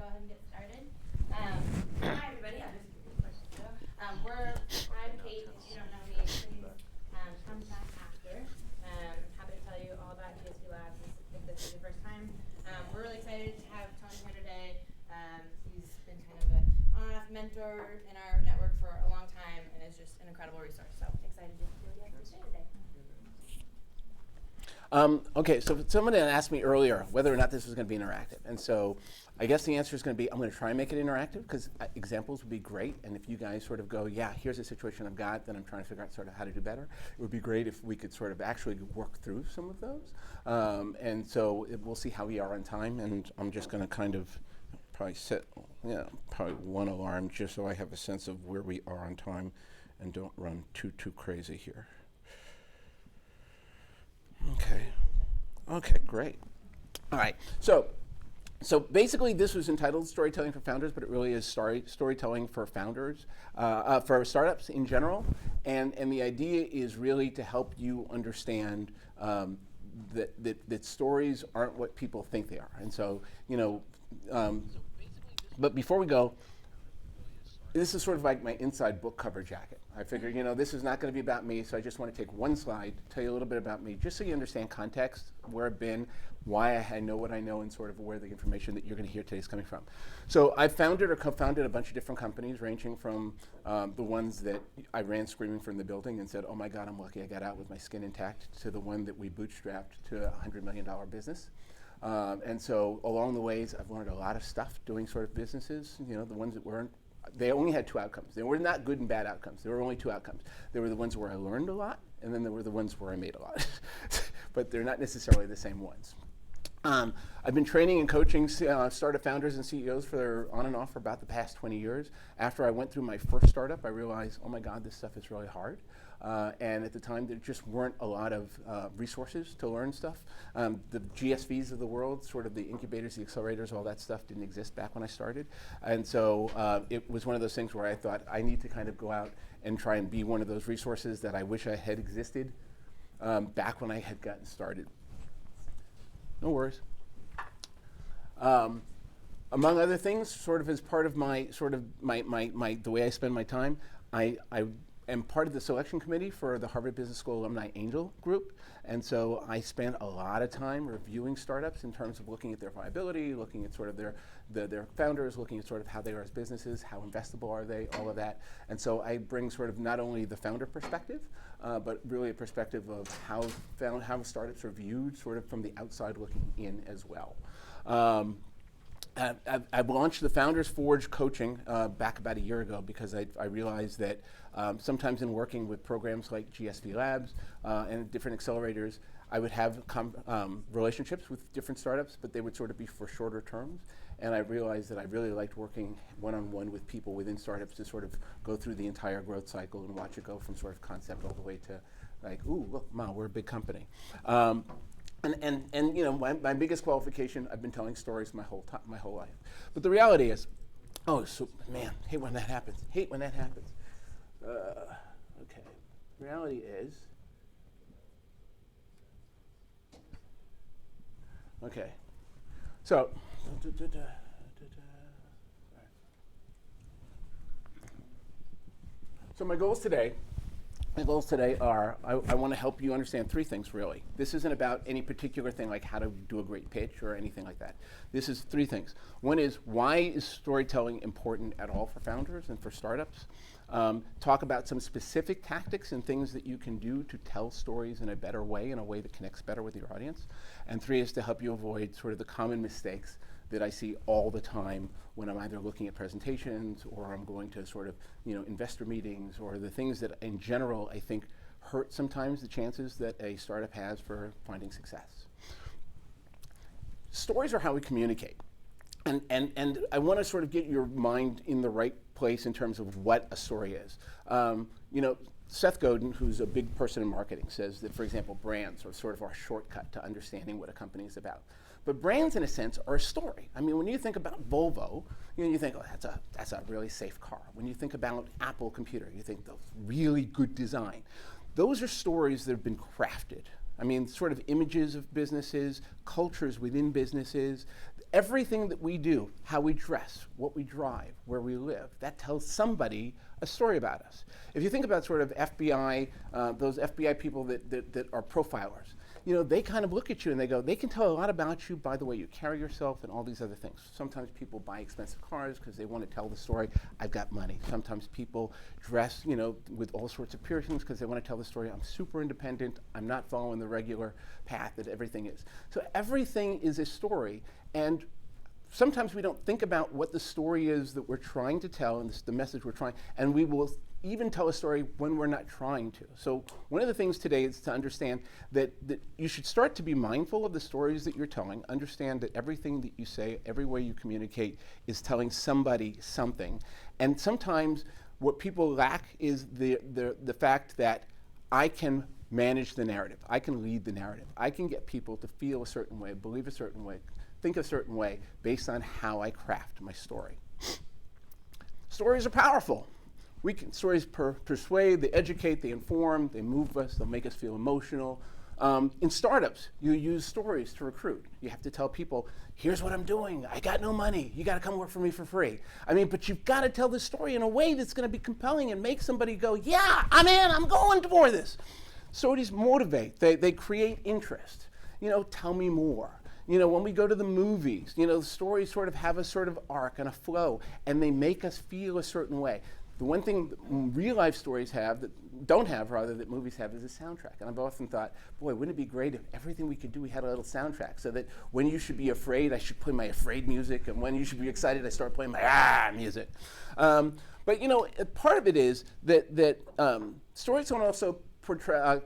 ahead and get started. Hi, everybody. I'll just give you a quick intro. I'm Kate. If you don't know me, please come back after. I'm happy to tell you all about GSVlabs if this is your first time. We're really excited to have Tony here today. He's been kind of an on-off mentor in our network for a long time and is just an incredible resource. So excited to hear what you have to say today. Okay, so someone had asked me earlier whether or not this was going to be interactive. And so I guess the answer is going to be I'm going to try and make it interactive because examples would be great. And if you guys sort of go, yeah, here's a situation I've got that I'm trying to figure out sort of how to do better, it would be great if we could sort of actually work through some of those. And so we'll see how we are on time. And I'm just going to kind of probably set probably one alarm just so I have a sense of where we are on time and don't run too crazy here. Okay, great. All right, so basically this was entitled Storytelling for Founders, but it really is storytelling for founders, for startups in general. And the idea is really to help you understand that stories aren't what people think they are. And so, but before we go, this is sort of like my inside book cover jacket. I figured, this is not going to be about me, so I just want to take one slide, tell you a little bit about me, just so you understand context, where I've been, why I know what I know, and sort of where the information that you're going to hear today is coming from. So I founded or co-founded a bunch of different companies, ranging from the ones that I ran screaming from the building and said, oh my God, I'm lucky I got out with my skin intact, to the one that we bootstrapped to a $100 million business. And so along the ways, I've learned a lot of stuff doing sort of businesses, the ones that weren't. They only had two outcomes. They were not good and bad outcomes. There were only two outcomes. There were the ones where I learned a lot, and then there were the ones where I made a lot. But they're not necessarily the same ones. I've been training and coaching startup founders and CEOs on and off for about the past 20 years. After I went through my first startup, I realized, oh my God, this stuff is really hard. And at the time, there just weren't a lot of resources to learn stuff. The GSVs of the world, sort of the incubators, the accelerators, all that stuff didn't exist back when I started. And so it was one of those things where I thought, I need to kind of go out and try and be one of those resources that I wish I had existed back when I had gotten started. No worries. Among other things, sort of as part of my the way I spend my time, I am part of the selection committee for the Harvard Business School Alumni Angel Group, and so I spend a lot of time reviewing startups in terms of looking at their viability, looking at sort of their founders, looking at sort of how they are as businesses, how investable are they, all of that. And so I bring sort of not only the founder perspective, but really a perspective of how startups are viewed sort of from the outside looking in as well. I've launched the Founders Forge coaching back about a year ago because I realized that sometimes in working with programs like GSVlabs and different accelerators, I would have relationships with different startups, but they would sort of be for shorter terms. And I realized that I really liked working one-on-one with people within startups to sort of go through the entire growth cycle and watch it go from sort of concept all the way to like, ooh, look, wow, we're a big company. And my biggest qualification, I've been telling stories my whole life. But the reality is, hate when that happens. Okay, reality is, okay, so, so my goals today are, I want to help you understand three things, really. This isn't about any particular thing like how to do a great pitch or anything like that. This is three things. One is, why is storytelling important at all for founders and for startups? Talk about some specific tactics and things that you can do to tell stories in a better way, in a way that connects better with your audience. And three is to help you avoid sort of the common mistakes that I see all the time when I'm either looking at presentations or I'm going to sort of, investor meetings, or the things that in general I think hurt sometimes the chances that a startup has for finding success. Stories are how we communicate. And I want to sort of get your mind in the right place in terms of what a story is. Seth Godin, who's a big person in marketing, says that, for example, brands are sort of our shortcut to understanding what a company is about. But brands, in a sense, are a story. I mean, when you think about Volvo, you think, oh, that's a really safe car. When you think about Apple computer, you think, really good design. Those are stories that have been crafted. I mean, sort of images of businesses, cultures within businesses, everything that we do, how we dress, what we drive, where we live, that tells somebody a story about us. If you think about sort of FBI, those FBI people that are profilers, you know, they kind of look at you and they go, they can tell a lot about you by the way you carry yourself and all these other things. Sometimes people buy expensive cars because they want to tell the story, I've got money. Sometimes people dress, you know, with all sorts of piercings because they want to tell the story, I'm super independent, I'm not following the regular path that everything is. So everything is a story, and sometimes we don't think about what the story is that we're trying to tell and the message we're trying, and we will even tell a story when we're not trying to. So one of the things today is to understand that you should start to be mindful of the stories that you're telling, understand that everything that you say, every way you communicate is telling somebody something. And sometimes what people lack is the fact that I can manage the narrative, I can lead the narrative, I can get people to feel a certain way, believe a certain way, think a certain way based on how I craft my story. Stories are powerful. Stories persuade, they educate, they inform, they move us, they'll make us feel emotional. In startups, you use stories to recruit. You have to tell people, here's what I'm doing, I got no money, you gotta come work for me for free. I mean, but you've gotta tell the story in a way that's gonna be compelling and make somebody go, yeah, I'm in, I'm going for this. Stories motivate, they create interest. You know, tell me more. You know, when we go to the movies, you know, the stories sort of have a sort of arc and a flow, and they make us feel a certain way. The one thing that real life stories have, that movies have, is a soundtrack. And I've often thought, boy, wouldn't it be great if everything we could do, we had a little soundtrack, so that when you should be afraid, I should play my afraid music, and when you should be excited, I start playing my music. But you know, part of it is that stories can also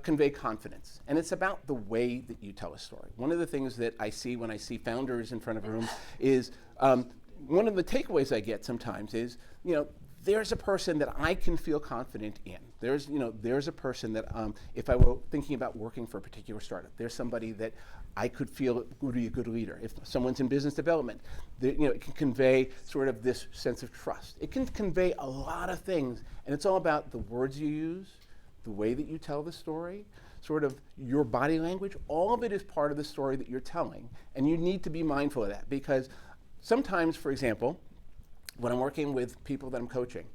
convey confidence, and it's about the way that you tell a story. One of the things that I see when I see founders in front of a room is, one of the takeaways I get sometimes is, you know, there's a person that I can feel confident in. There's a person that if I were thinking about working for a particular startup, there's somebody that I could feel would be a good leader. If someone's in business development, you know, it can convey sort of this sense of trust. It can convey a lot of things, and it's all about the words you use, the way that you tell the story, sort of your body language. All of it is part of the story that you're telling, and you need to be mindful of that, because sometimes, for example, when I'm working with people that I'm coaching,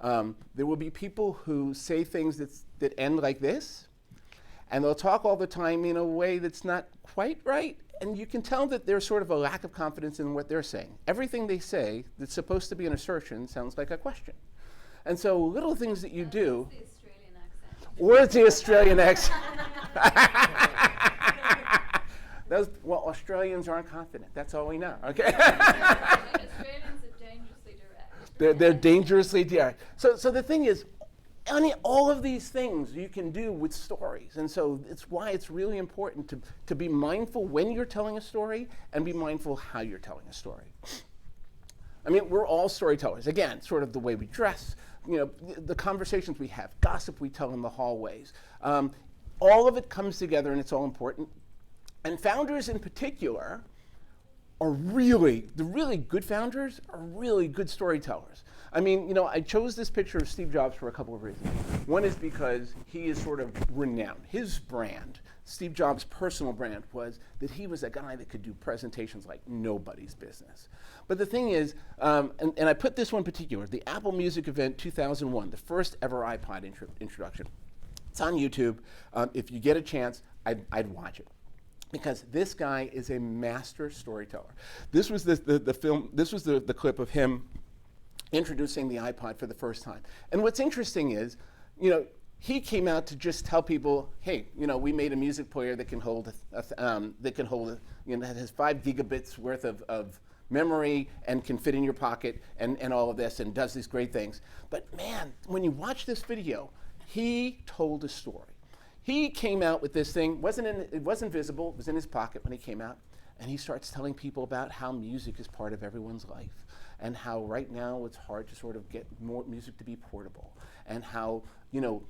there will be people who say things that end like this, and they'll talk all the time in a way that's not quite right, and you can tell that there's sort of a lack of confidence in what they're saying. Everything they say that's supposed to be an assertion sounds like a question. And so little things that you do, or it's the Australian accent. Well, Australians aren't confident. That's all we know, okay? Australians are dangerously direct. They're dangerously direct. So the thing is, all of these things you can do with stories. And so it's why it's really important to be mindful when you're telling a story and be mindful how you're telling a story. I mean, we're all storytellers. Again, sort of the way we dress, you know, the conversations we have, gossip we tell in the hallways. All of it comes together and it's all important. And founders in particular are the really good founders are really good storytellers. I mean, you know, I chose this picture of Steve Jobs for a couple of reasons. One is because he is sort of renowned. His brand, Steve Jobs' personal brand, was that he was a guy that could do presentations like nobody's business. But the thing is, and I put this one in particular, the Apple Music event 2001, the first ever iPod introduction. It's on YouTube. If you get a chance, I'd watch it, because this guy is a master storyteller. This was the film. This was the clip of him introducing the iPod for the first time. And what's interesting is, you know, he came out to just tell people, hey, you know, we made a music player that can hold, you know, that has 5 gigabits worth of memory and can fit in your pocket and all of this and does these great things. But man, when you watch this video, he told a story. He came out with this thing, it wasn't visible, it was in his pocket when he came out, and he starts telling people about how music is part of everyone's life, and how right now it's hard to sort of get more music to be portable, and how, you know,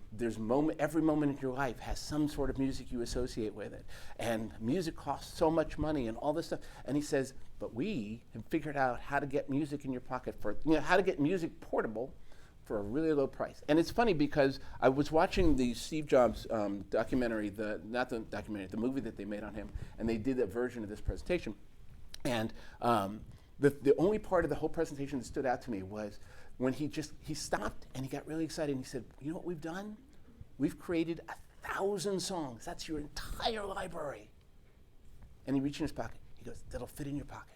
every moment in your life has some sort of music you associate with it, and music costs so much money and all this stuff. And he says, but we have figured out how to get music in your pocket how to get music portable for a really low price. And it's funny because I was watching the Steve Jobs documentary, the movie that they made on him, and they did a version of this presentation. And the only part of the whole presentation that stood out to me was when he stopped and he got really excited and he said, you know what we've done? We've created 1,000 songs. That's your entire library. And he reached in his pocket. He goes, that'll fit in your pocket.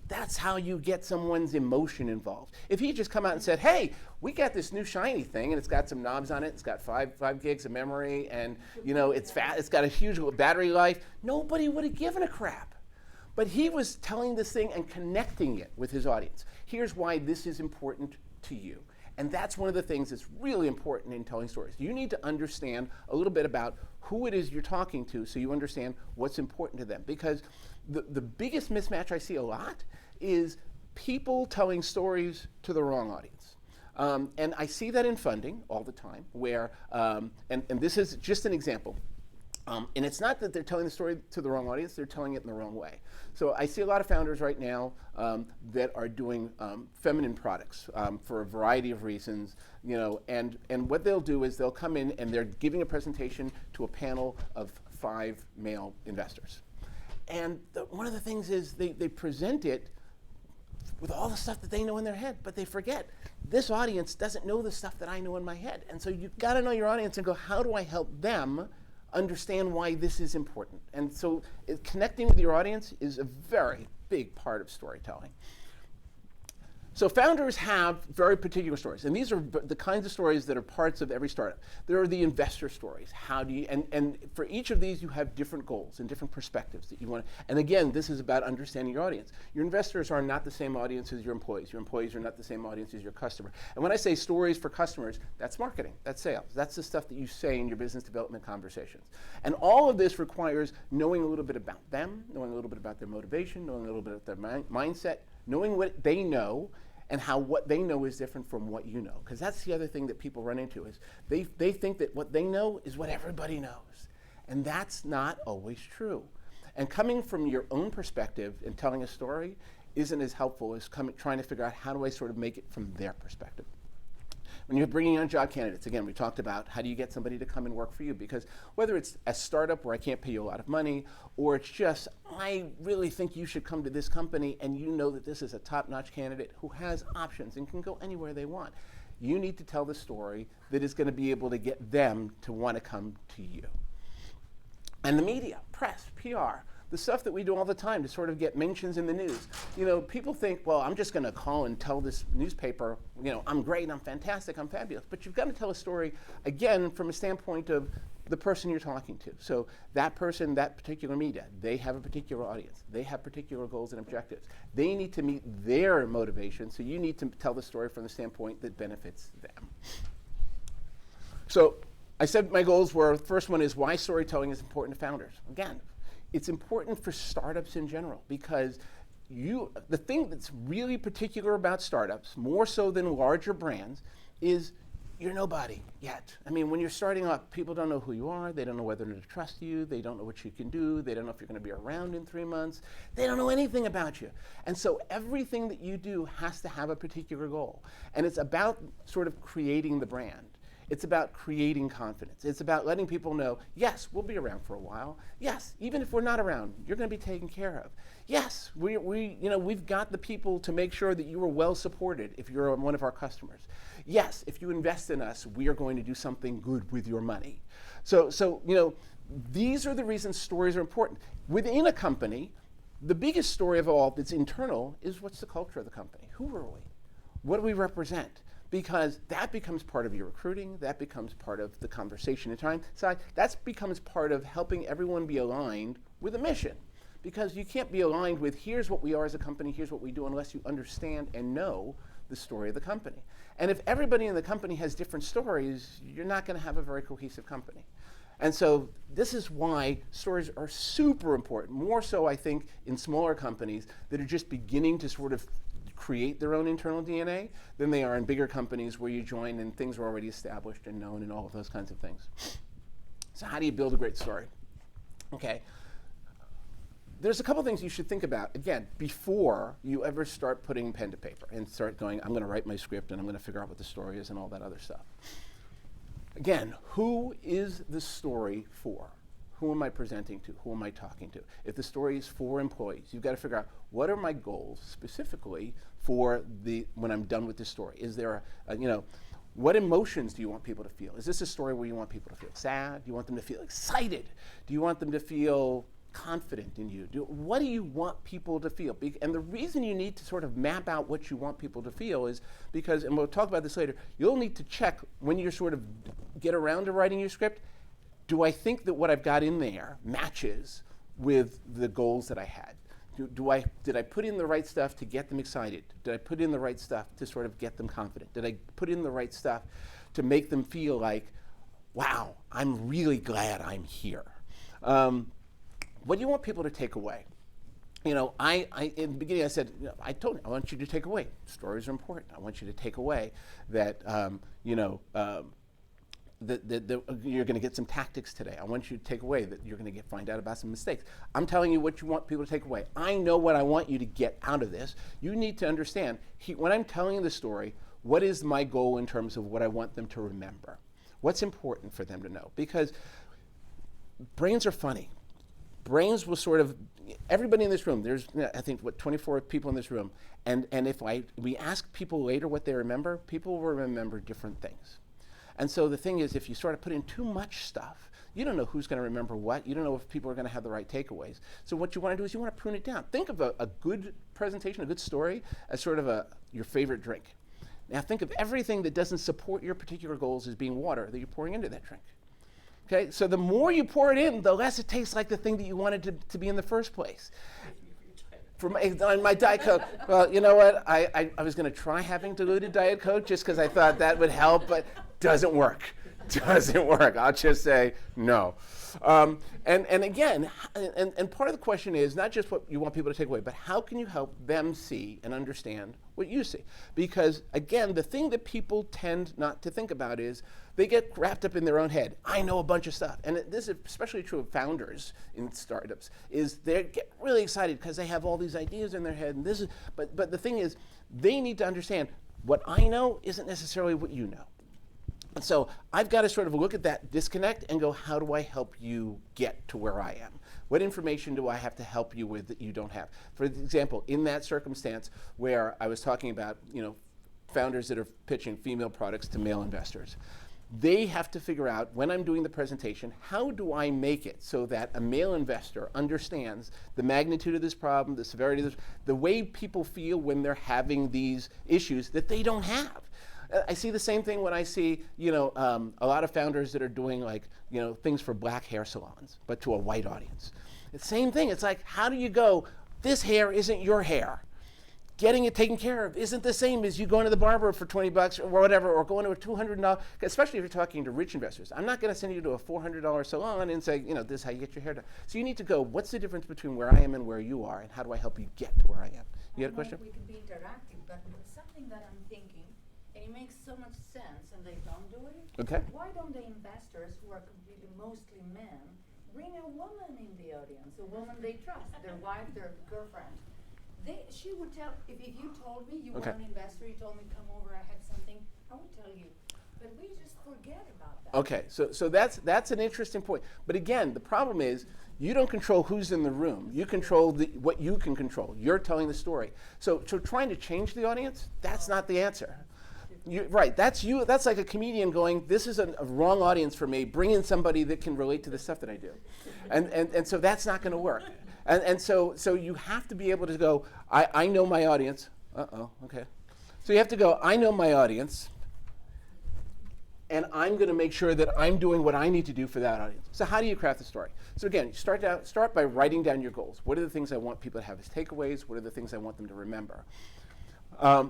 That's how you get someone's emotion involved. If he just come out and said, hey, we got this new shiny thing and it's got some knobs on it, it's got 5 gigs of memory, and it's fat, it's got a huge battery life, nobody would have given a crap. But he was telling this thing and connecting it with his audience. Here's why this is important to you. And that's one of the things that's really important in telling stories. You need to understand a little bit about who it is you're talking to so you understand what's important to them. Because the biggest mismatch I see a lot is people telling stories to the wrong audience. And I see that in funding all the time, where, and this is just an example. And it's not that they're telling the story to the wrong audience, they're telling it in the wrong way. So I see a lot of founders right now that are doing feminine products for a variety of reasons, and what they'll do is they'll come in and they're giving a presentation to a panel of 5 male investors. And one of the things is they present it with all the stuff that they know in their head, but they forget this audience doesn't know the stuff that I know in my head. And so you've got to know your audience and go, how do I help them understand why this is important? And so connecting with your audience is a very big part of storytelling. So founders have very particular stories, and these are the kinds of stories that are parts of every startup. There are the investor stories. How do you, and for each of these you have different goals and different perspectives that you want to, and again, this is about understanding your audience. Your investors are not the same audience as your employees. Your employees are not the same audience as your customer. And when I say stories for customers, that's marketing, that's sales. That's the stuff that you say in your business development conversations. And all of this requires knowing a little bit about them, knowing a little bit about their motivation, knowing a little bit about their mindset, knowing what they know, and how what they know is different from what you know. Because that's the other thing that people run into is they think that what they know is what everybody knows. And that's not always true. And coming from your own perspective and telling a story isn't as helpful as trying to figure out how do I sort of make it from their perspective. When you're bringing on job candidates, again, we talked about how do you get somebody to come and work for you, because whether it's a startup where I can't pay you a lot of money, or it's just, I really think you should come to this company and you know that this is a top-notch candidate who has options and can go anywhere they want. You need to tell the story that is going to be able to get them to want to come to you. And the media, press, PR, the stuff that we do all the time to sort of get mentions in the news. People think, well, I'm just going to call and tell this newspaper, I'm great, I'm fantastic, I'm fabulous. But you've got to tell a story, again, from a standpoint of the person you're talking to. So that person, that particular media, they have a particular audience. They have particular goals and objectives. They need to meet their motivation, so you need to tell the story from the standpoint that benefits them. So I said my goals were, the first one is why storytelling is important to founders. Again, it's important for startups in general, because the thing that's really particular about startups, more so than larger brands, is you're nobody yet. I mean, when you're starting up, people don't know who you are, they don't know whether to trust you, they don't know what you can do, they don't know if you're going to be around in 3 months, they don't know anything about you. And so everything that you do has to have a particular goal. And it's about sort of creating the brand. It's about creating confidence. It's about letting people know, yes, we'll be around for a while. Yes, even if we're not around, you're going to be taken care of. Yes, we've got the people to make sure that you are well supported if you're one of our customers. Yes, if you invest in us, we are going to do something good with your money. So these are the reasons stories are important. Within a company, the biggest story of all that's internal is what's the culture of the company? Who are we? What do we represent? Because that becomes part of your recruiting, that becomes part of the conversation inside, that becomes part of helping everyone be aligned with a mission. Because you can't be aligned with here's what we are as a company, here's what we do, unless you understand and know the story of the company. And if everybody in the company has different stories, you're not going to have a very cohesive company. And so this is why stories are super important, more so I think in smaller companies that are just beginning to sort of create their own internal DNA than they are in bigger companies where you join and things are already established and known and all of those kinds of things. So how do you build a great story? Okay. There's a couple things you should think about, again, before you ever start putting pen to paper and start going, I'm going to write my script and I'm going to figure out what the story is and all that other stuff. Again, who is the story for? who am I presenting to? Who am I talking to? If the story is for employees, you've got to figure out what are my goals specifically for when I'm done with this story. Is there what emotions do you want people to feel? Is this a story where you want people to feel sad? Do you want them to feel excited? Do you want them to feel confident in you? What do you want people to feel? And the reason you need to sort of map out what you want people to feel is because, and we'll talk about this later, you'll need to check when you sort of get around to writing your script, do I think that what I've got in there matches with the goals that I had? Did I put in the right stuff to get them excited? Did I put in the right stuff to sort of get them confident? Did I put in the right stuff to make them feel like, wow, I'm really glad I'm here? What do you want people to take away? In the beginning I said, I told you, I want you to take away. Stories are important. I want you to take away that, that you're going to get some tactics today. I want you to take away that you're going to find out about some mistakes. I'm telling you what you want people to take away. I know what I want you to get out of this. You need to understand, when I'm telling the story, what is my goal in terms of what I want them to remember? What's important for them to know? Because brains are funny. Brains will sort of, everybody in this room, there's, I think, 24 people in this room, and if we ask people later what they remember, people will remember different things. And so the thing is, if you sort of put in too much stuff, you don't know who's going to remember what. You don't know if people are going to have the right takeaways. So what you want to do is you want to prune it down. Think of a good presentation, a good story, as sort of your favorite drink. Now think of everything that doesn't support your particular goals as being water that you're pouring into that drink. Okay, so the more you pour it in, the less it tastes like the thing that you wanted to be in the first place. On my Diet Coke, well, you know what? I was going to try having diluted Diet Coke just because I thought that would help, but doesn't work. Doesn't work. I'll just say no. And again, and part of the question is not just what you want people to take away, but how can you help them see and understand what you see? Because again, the thing that people tend not to think about is they get wrapped up in their own head. I know a bunch of stuff. And this is especially true of founders in startups, is they get really excited because they have all these ideas in their head. And but the thing is, they need to understand what I know isn't necessarily what you know. And so I've got to sort of look at that disconnect and go, how do I help you get to where I am? What information do I have to help you with that you don't have? For example, in that circumstance where I was talking about, founders that are pitching female products to male investors, they have to figure out, when I'm doing the presentation, how do I make it so that a male investor understands the magnitude of this problem, the severity of this, the way people feel when they're having these issues that they don't have. I see the same thing when I see, a lot of founders that are doing things for black hair salons, but to a white audience. It's the same thing. It's like, how do you go, this hair isn't your hair. Getting it taken care of isn't the same as you going to the barber for $20 or whatever, or going to a $200, especially if you're talking to rich investors. I'm not going to send you to a $400 salon and say, this is how you get your hair done. So you need to go, what's the difference between where I am and where you are, and how do I help you get to where I am? You had a question? We could be interactive, but something that I'm thinking, and it makes so much sense, and they don't do it. Okay. Why don't the investors, who are completely mostly men, bring a woman in the audience, a woman they trust, their wife, their girlfriend? She would tell, if you told me you were an investor, you told me come over, I had something, I would tell you. But we just forget about that. Okay, so that's an interesting point. But again, the problem is you don't control who's in the room. You control what you can control. You're telling the story. So trying to change the audience, that's not the answer. Right, that's you. That's like a comedian going, this is a wrong audience for me. Bring in somebody that can relate to the stuff that I do. And so that's not going to work. And so you have to be able to go, I know my audience. Okay. So you have to go, I know my audience, and I'm going to make sure that I'm doing what I need to do for that audience. So how do you craft the story? So again, you start by writing down your goals. What are the things I want people to have as takeaways? What are the things I want them to remember?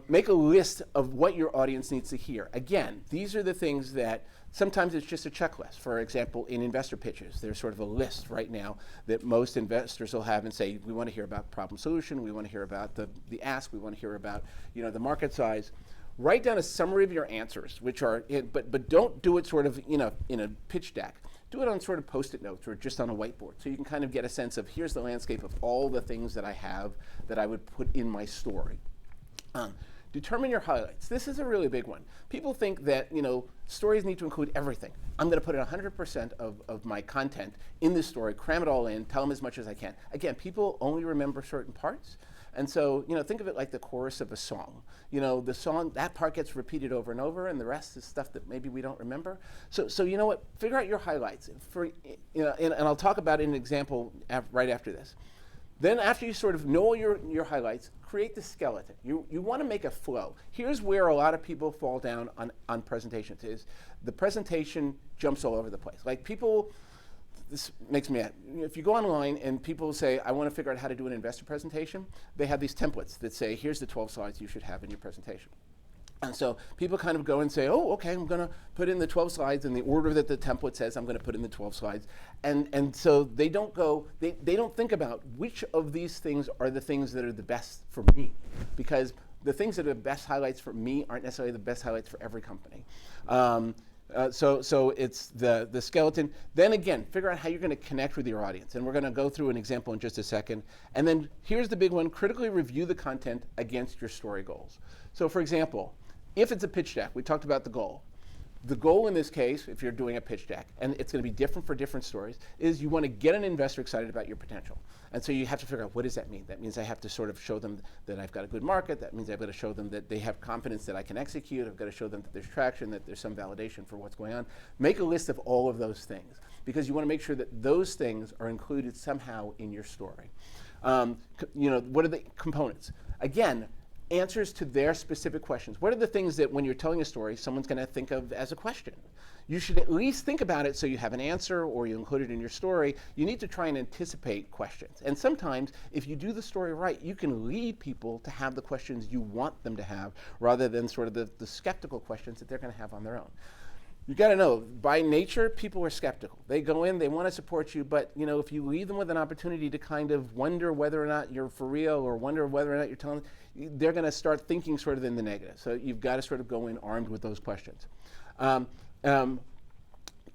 Make a list of what your audience needs to hear. Again, these are the things that sometimes it's just a checklist. For example, in investor pitches, there's sort of a list right now that most investors will have and say, we want to hear about problem solution, we want to hear about the ask, we want to hear about the market size. Write down a summary of your answers, which are, but don't do it sort of in a pitch deck. Do it on sort of Post-it notes or just on a whiteboard, so you can kind of get a sense of, here's the landscape of all the things that I have that I would put in my story. Determine your highlights. This is a really big one. People think that, stories need to include everything. I'm going to put in 100% of my content in this story, cram it all in, tell them as much as I can. Again, people only remember certain parts. And so, think of it like the chorus of a song. The song, that part gets repeated over and over, and the rest is stuff that maybe we don't remember. So you know what? Figure out your highlights. And I'll talk about it in an example right after this. Then after you sort of know your highlights, create the skeleton. You want to make a flow. Here's where a lot of people fall down on presentations is the presentation jumps all over the place. Like people, this makes me mad. If you go online and people say, I want to figure out how to do an investor presentation, they have these templates that say, here's the 12 slides you should have in your presentation. And so people kind of go and say, oh, okay, I'm going to put in the 12 slides in the order that the template says I'm going to put in the 12 slides. And so they don't go, they don't think about which of these things are the things that are the best for me. Because the things that are the best highlights for me aren't necessarily the best highlights for every company. So it's the skeleton. Then again, figure out how you're going to connect with your audience. And we're going to go through an example in just a second. And then here's the big one, critically review the content against your story goals. So for example, if it's a pitch deck, we talked about the goal. The goal in this case, if you're doing a pitch deck, and it's going to be different for different stories, is you want to get an investor excited about your potential. And so you have to figure out, what does that mean? That means I have to sort of show them that I've got a good market. That means I've got to show them that they have confidence that I can execute. I've got to show them that there's traction, that there's some validation for what's going on. Make a list of all of those things, because you want to make sure that those things are included somehow in your story. What are the components? Again, answers to their specific questions. What are the things that when you're telling a story, someone's going to think of as a question? You should at least think about it so you have an answer or you include it in your story. You need to try and anticipate questions. And sometimes, if you do the story right, you can lead people to have the questions you want them to have rather than sort of the skeptical questions that they're going to have on their own. You got to know, by nature, people are skeptical. They go in, they want to support you, but if you leave them with an opportunity to kind of wonder whether or not you're for real or wonder whether or not you're telling them, they're going to start thinking sort of in the negative. So you've got to sort of go in armed with those questions.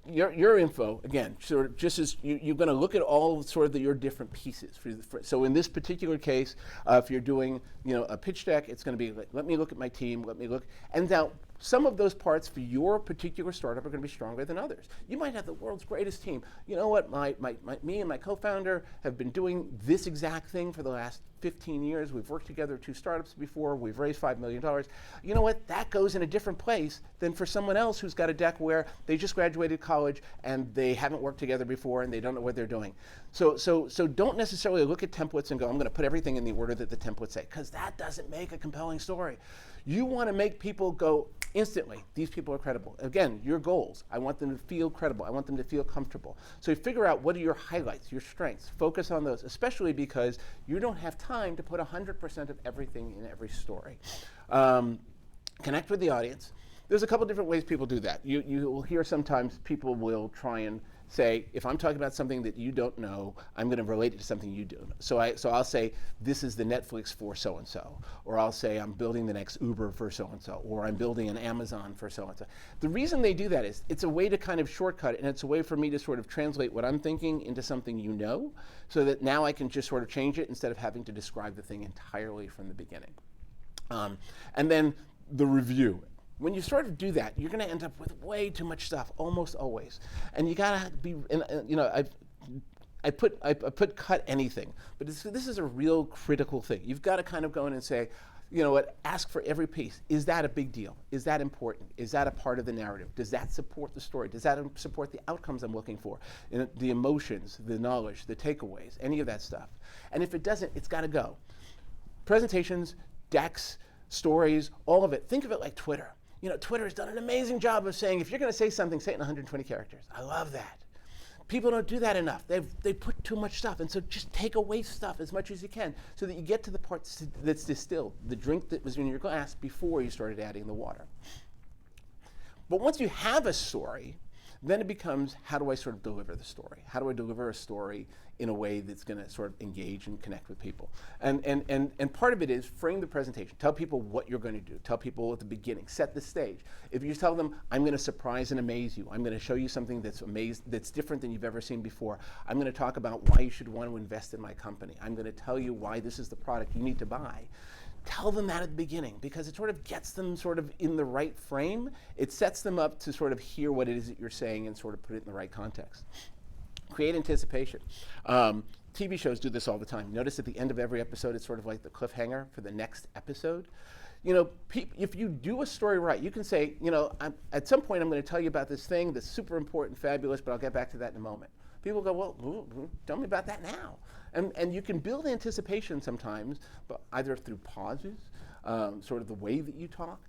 Your info, again, sort of just as you're going to look at all sort of your different pieces. So in this particular case, if you're doing a pitch deck, it's going to be like, let me look at my team, let me look. And now some of those parts for your particular startup are going to be stronger than others. You might have the world's greatest team. You know what, me and my co-founder have been doing this exact thing for the last 15 years. We've worked together 2 startups before. We've raised $5 million. You know what? That goes in a different place than for someone else who's got a deck where they just graduated college and they haven't worked together before and they don't know what they're doing. So don't necessarily look at templates and go, I'm going to put everything in the order that the templates say, because that doesn't make a compelling story. You want to make people go instantly, these people are credible. Again, your goals. I want them to feel credible. I want them to feel comfortable. So you figure out what are your highlights, your strengths. Focus on those, especially because you don't have time to put 100% of everything in every story. Connect with the audience. There's a couple different ways people do that. You will hear sometimes people will try and say, if I'm talking about something that you don't know, I'm going to relate it to something you do know. So I'll say, this is the Netflix for so-and-so. Or I'll say, I'm building the next Uber for so-and-so. Or I'm building an Amazon for so-and-so. The reason they do that is it's a way to kind of shortcut it, and it's a way for me to sort of translate what I'm thinking into something you know, so that now I can just sort of change it instead of having to describe the thing entirely from the beginning. And then the review. When you sort of do that, you're going to end up with way too much stuff, almost always. And you got to be, I put cut anything, but this is a real critical thing. You've got to kind of go in and say, ask for every piece. Is that a big deal? Is that important? Is that a part of the narrative? Does that support the story? Does that support the outcomes I'm looking for? The emotions, the knowledge, the takeaways, any of that stuff. And if it doesn't, it's got to go. Presentations, decks, stories, all of it. Think of it like Twitter. Twitter has done an amazing job of saying, if you're going to say something, say it in 120 characters. I love that. People don't do that enough. They put too much stuff. And so just take away stuff as much as you can so that you get to the part that's distilled, the drink that was in your glass before you started adding the water. But once you have a story, then it becomes, how do I sort of deliver the story? How do I deliver a story in a way that's going to sort of engage and connect with people? And part of it is frame the presentation. Tell people what you're going to do. Tell people at the beginning. Set the stage. If you tell them, I'm going to surprise and amaze you. I'm going to show you something that's different than you've ever seen before. I'm going to talk about why you should want to invest in my company. I'm going to tell you why this is the product you need to buy. tell them that at the beginning, because it sort of gets them sort of in the right frame. It sets them up to sort of hear what it is that you're saying and sort of put it in the right context. Create anticipation. TV shows do this all the time. Notice at the end of every episode, it's sort of like the cliffhanger for the next episode. You know, if you do a story right, you can say, you know, at some point I'm going to tell you about this thing that's super important, fabulous, but I'll get back to that in a moment. People go, well, tell me about that now. And you can build anticipation sometimes, but either through pauses, sort of the way that you talk,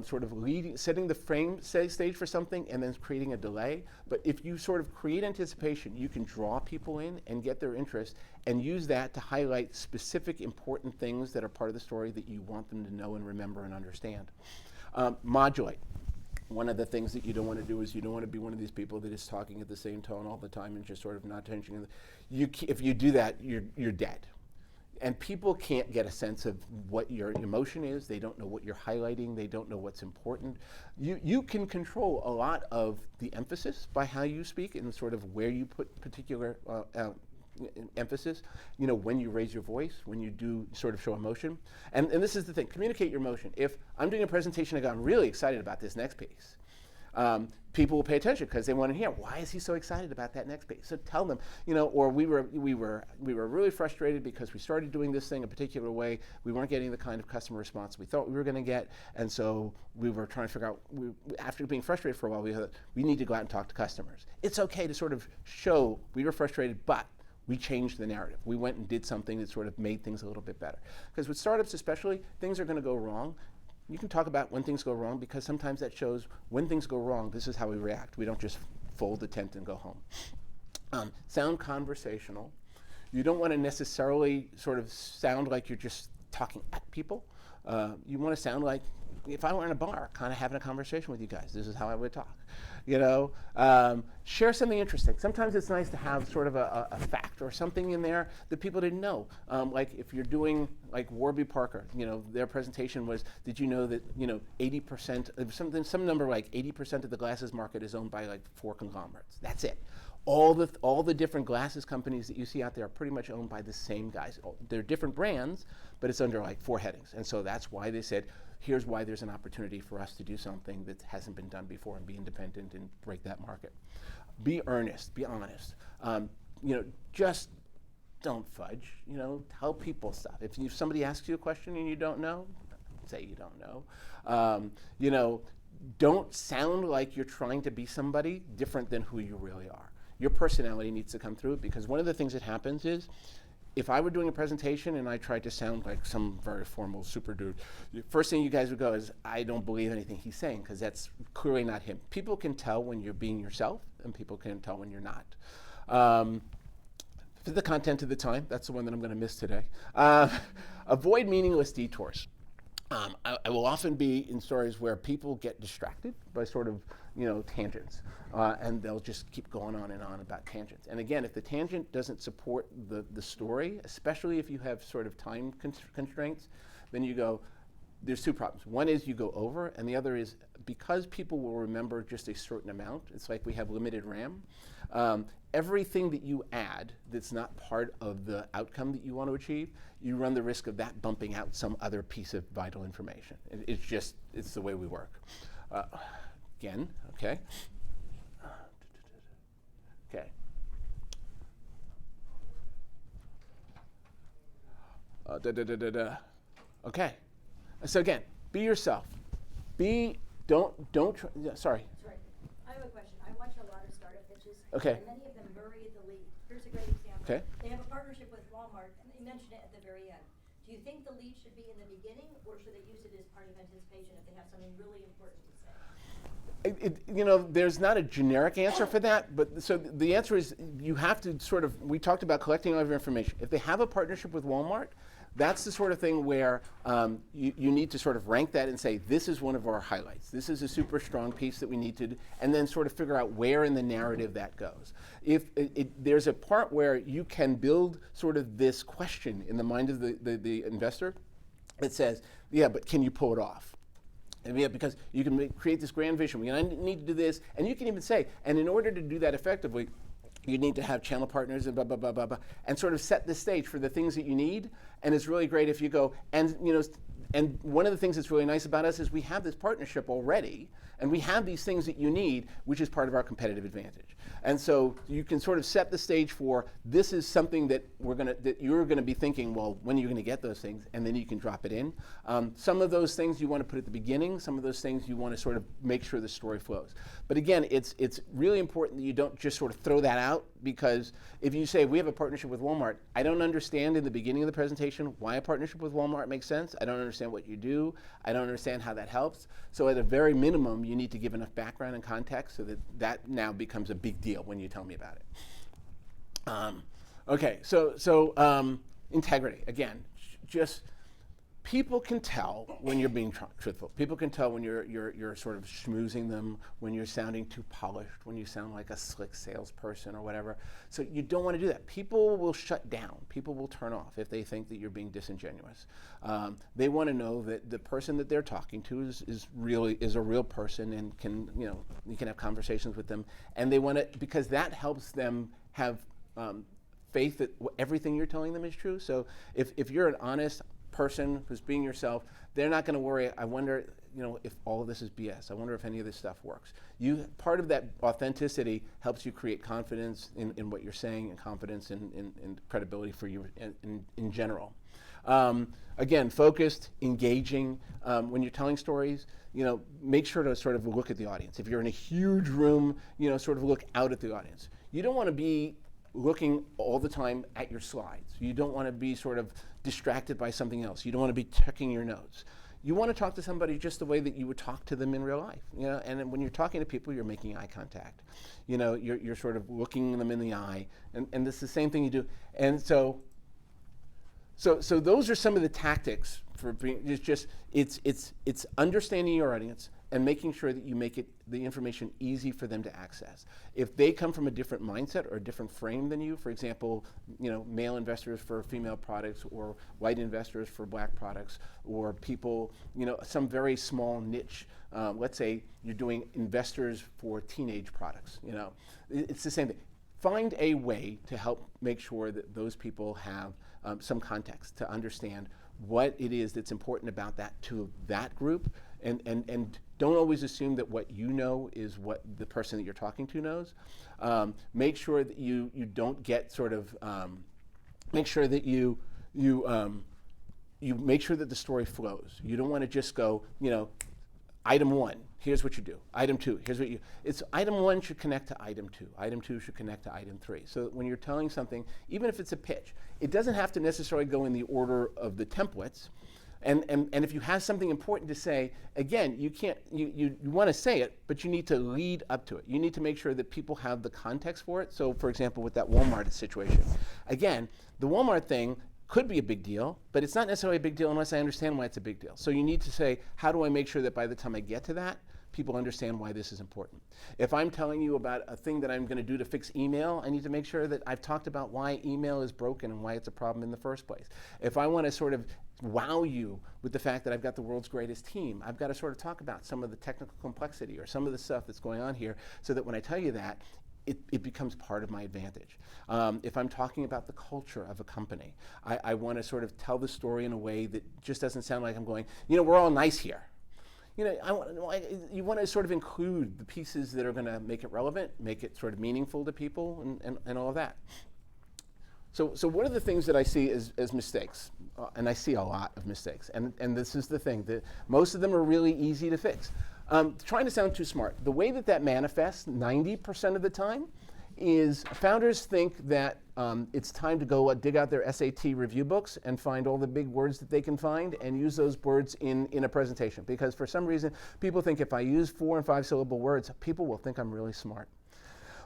sort of setting the stage for something and then creating a delay. But if you sort of create anticipation, you can draw people in and get their interest and use that to highlight specific important things that are part of the story that you want them to know and remember and understand. Modulate. One of the things that you don't want to do is you don't want to be one of these people that is talking at the same tone all the time and just sort of not tensioning. If you do that, you're dead. And people can't get a sense of what your emotion is. They don't know what you're highlighting. They don't know what's important. You can control a lot of the emphasis by how you speak and sort of where you put particular emphasis, you know, when you raise your voice, when you do sort of show emotion. And this is the thing, communicate your emotion. If I'm doing a presentation, I go, I'm really excited about this next piece. People will pay attention because they want to hear, why is he so excited about that next piece? So tell them, you know, or we were really frustrated because we started doing this thing a particular way. We weren't getting the kind of customer response we thought we were going to get, and so we were trying to figure out, after being frustrated for a while, we need to go out and talk to customers. It's okay to sort of show we were frustrated, but we changed the narrative. We went and did something that sort of made things a little bit better. Because with startups especially, things are going to go wrong. You can talk about when things go wrong because sometimes that shows when things go wrong, this is how we react. We don't just fold the tent and go home. Sound conversational. You don't want to necessarily sort of sound like you're just talking at people. You want to sound like, if I were in a bar, kind of having a conversation with you guys, this is how I would talk. You know, share something interesting. Sometimes it's nice to have sort of a fact or something in there that people didn't know. Like if you're doing like Warby Parker, you know, their presentation was, did you know that, you know, 80%, some number like 80% of the glasses market is owned by like 4 conglomerates. That's it. All the different glasses companies that you see out there are pretty much owned by the same guys. They're different brands, but it's under like 4 headings. And so that's why they said, here's why there's an opportunity for us to do something that hasn't been done before and be independent and break that market. Be earnest, be honest. You know, just don't fudge. You know, tell people stuff. If somebody asks you a question and you don't know, say you don't know. You know, don't sound like you're trying to be somebody different than who you really are. Your personality needs to come through, because one of the things that happens is, if I were doing a presentation and I tried to sound like some very formal super dude, the first thing you guys would go is, I don't believe anything he's saying, because that's clearly not him. People can tell when you're being yourself, and people can tell when you're not. For the content of the time, that's the one that I'm going to miss today. Avoid meaningless detours. I will often be in stories where people get distracted by sort of, you know, tangents, and they'll just keep going on and on about tangents. And again, if the tangent doesn't support the story, especially if you have sort of time constraints, then you go, there's 2 problems. One is you go over, and the other is because people will remember just a certain amount, it's like we have limited RAM. Everything that you add that's not part of the outcome that you want to achieve, you run the risk of that bumping out some other piece of vital information. It's the way we work. Again, okay. Okay. Okay. So again, be yourself. Sorry. I have a question. I watch a lot of startup pitches. Okay. And many of them bury the lead. Here's a great example. Okay. They have a partnership with Walmart, and they mention it at the very end. Do you think the lead should be in the beginning, or should they use it as part of anticipation if they have something really important to say? You know, there's not a generic answer for that, but so the answer is you have to sort of, we talked about collecting all of your information. If they have a partnership with Walmart, that's the sort of thing where you need to sort of rank that and say, this is one of our highlights. This is a super strong piece that we need to, and then sort of figure out where in the narrative that goes. If there's a part where you can build sort of this question in the mind of the investor that says, yeah, but can you pull it off? And yeah, because you can create this grand vision. We need to do this, and you can even say, and in order to do that effectively, you need to have channel partners and blah, blah, blah, blah, blah, and sort of set the stage for the things that you need. And it's really great if you go, and you know, and one of the things that's really nice about us is we have this partnership already, and we have these things that you need, which is part of our competitive advantage. And so you can sort of set the stage for, this is something that you're gonna be thinking, well, when are you gonna get those things? And then you can drop it in. Some of those things you want to put at the beginning, some of those things you want to sort of make sure the story flows. But again, it's really important that you don't just sort of throw that out, because if you say, we have a partnership with Walmart, I don't understand in the beginning of the presentation why a partnership with Walmart makes sense. I don't understand what you do. I don't understand how that helps. So at a very minimum, you need to give enough background and context so that that now becomes a big deal when you tell me about it. Okay, so integrity, again, just people can tell when you're being truthful. People can tell when you're sort of schmoozing them, when you're sounding too polished, when you sound like a slick salesperson or whatever. So you don't want to do that. People will shut down. People will turn off if they think that you're being disingenuous. They want to know that the person that they're talking to is a real person, and can, you can have conversations with them. And they want to, because that helps them have faith that everything you're telling them is true. So if you're an honest person who's being yourself, they're not going to worry, I wonder, if all of this is BS. I wonder if any of this stuff works. Part of that authenticity helps you create confidence in what you're saying, and confidence in credibility for you in general. Again, focused, engaging. When you're telling stories, make sure to sort of look at the audience. If you're in a huge room, sort of look out at the audience. You don't want to be looking all the time at your slides. You don't want to be sort of distracted by something else. You don't want to be checking your notes. You want to talk to somebody just the way that you would talk to them in real life. And when you're talking to people, you're making eye contact. You're sort of looking them in the eye, and it's the same thing you do. And so those are some of the tactics for being. It's understanding your audience and making sure that you make the information easy for them to access. If they come from a different mindset or a different frame than you, for example, male investors for female products, or white investors for black products, or people, some very small niche. Let's say you're doing investors for teenage products. It's the same thing. Find a way to help make sure that those people have some context to understand what it is that's important about that to that group, and don't always assume that what you know is what the person that you're talking to knows. Make sure that you don't get sort of, make sure that you make sure that the story flows. You don't want to just go, item 1, here's what you do. Item 2, here's what you, it's item 1 should connect to item 2. Item 2 should connect to item 3. So that when you're telling something, even if it's a pitch, it doesn't have to necessarily go in the order of the templates. And if you have something important to say, again, you want to say it, but you need to lead up to it. You need to make sure that people have the context for it. So for example, with that Walmart situation, again, the Walmart thing could be a big deal, but it's not necessarily a big deal unless I understand why it's a big deal. So you need to say, how do I make sure that by the time I get to that, people understand why this is important? If I'm telling you about a thing that I'm going to do to fix email, I need to make sure that I've talked about why email is broken and why it's a problem in the first place. If I want to sort of wow you with the fact that I've got the world's greatest team, I've got to sort of talk about some of the technical complexity or some of the stuff that's going on here, so that when I tell you that, it becomes part of my advantage. If I'm talking about the culture of a company, I want to sort of tell the story in a way that just doesn't sound like I'm going, we're all nice here. You want to sort of include the pieces that are going to make it relevant, make it sort of meaningful to people, and all of that. So one of the things that I see as mistakes, and I see a lot of mistakes, and this is the thing, that most of them are really easy to fix. Trying to sound too smart. The way that manifests 90% of the time is founders think that it's time to go dig out their SAT review books and find all the big words that they can find and use those words in a presentation. Because for some reason, people think if I use 4 and 5 syllable words, people will think I'm really smart.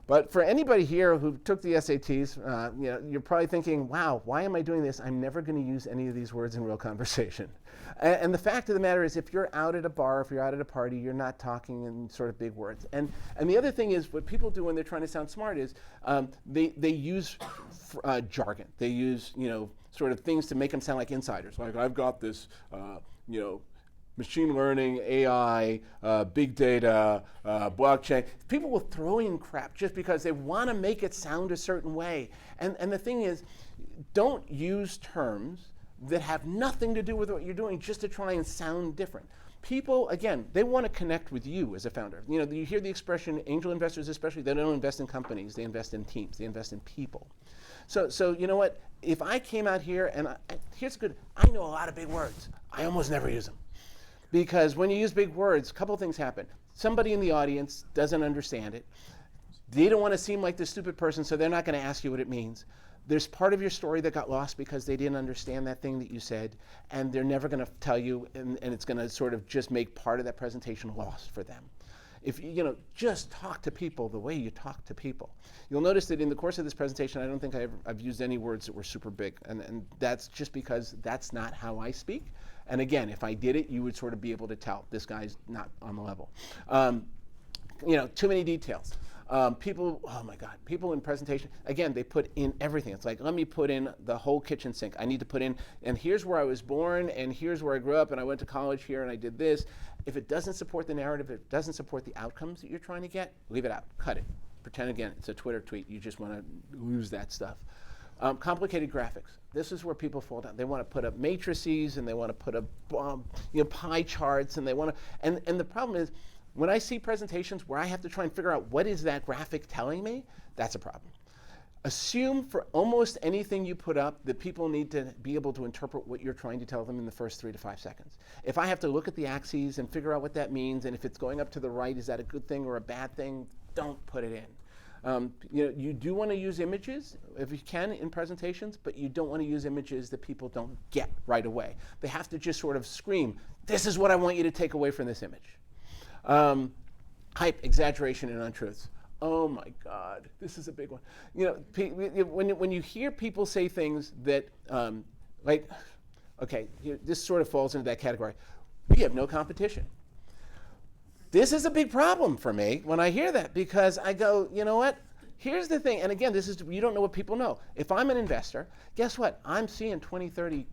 But for anybody here who took the SATs, you're probably thinking, wow, why am I doing this? I'm never going to use any of these words in real conversation. And the fact of the matter is, if you're out at a bar, if you're out at a party, you're not talking in sort of big words. And the other thing is, what people do when they're trying to sound smart is they use jargon. They use sort of things to make them sound like insiders. Like, I've got this machine learning, AI, big data, blockchain. People will throw in crap just because they want to make it sound a certain way. And the thing is, don't use terms that have nothing to do with what you're doing just to try and sound different. People, again, they want to connect with you as a founder. You know, you hear the expression, angel investors especially, they don't invest in companies, they invest in teams, they invest in people. So you know what, if I came out here and here's good, I know a lot of big words. I almost never use them. Because when you use big words, a couple things happen. Somebody in the audience doesn't understand it. They don't want to seem like the stupid person, so they're not going to ask you what it means. There's part of your story that got lost because they didn't understand that thing that you said, and they're never going to tell you, and it's going to sort of just make part of that presentation lost for them. If you know, just talk to people the way you talk to people. You'll notice that in the course of this presentation, I don't think I've used any words that were super big, and that's just because that's not how I speak. And again, if I did it, you would sort of be able to tell this guy's not on the level. You know, too many details. People, oh my God, people in presentation, again, they put in everything. It's like, let me put in the whole kitchen sink. I need to put in, and here's where I was born, and here's where I grew up, and I went to college here, and I did this. If it doesn't support the narrative, if it doesn't support the outcomes that you're trying to get, leave it out, cut it. Pretend again, it's a Twitter tweet. You just want to lose that stuff. Complicated graphics. This is where people fall down. They want to put up matrices, and they want to put up pie charts, and they want to, and the problem is, when I see presentations where I have to try and figure out what is that graphic telling me, that's a problem. Assume for almost anything you put up that people need to be able to interpret what you're trying to tell them in the first 3 to 5 seconds. If I have to look at the axes and figure out what that means, and if it's going up to the right, is that a good thing or a bad thing, don't put it in. You know, you do want to use images if you can in presentations, but you don't want to use images that people don't get right away. They have to just sort of scream, this is what I want you to take away from this image. Hype, exaggeration, and untruths. Oh my God, this is a big one. You know, when you hear people say things that, like, okay, this sort of falls into that category. We have no competition. This is a big problem for me when I hear that, because I go, you know what? Here's the thing, and again, this is, you don't know what people know. If I'm an investor, guess what? I'm seeing 20, 30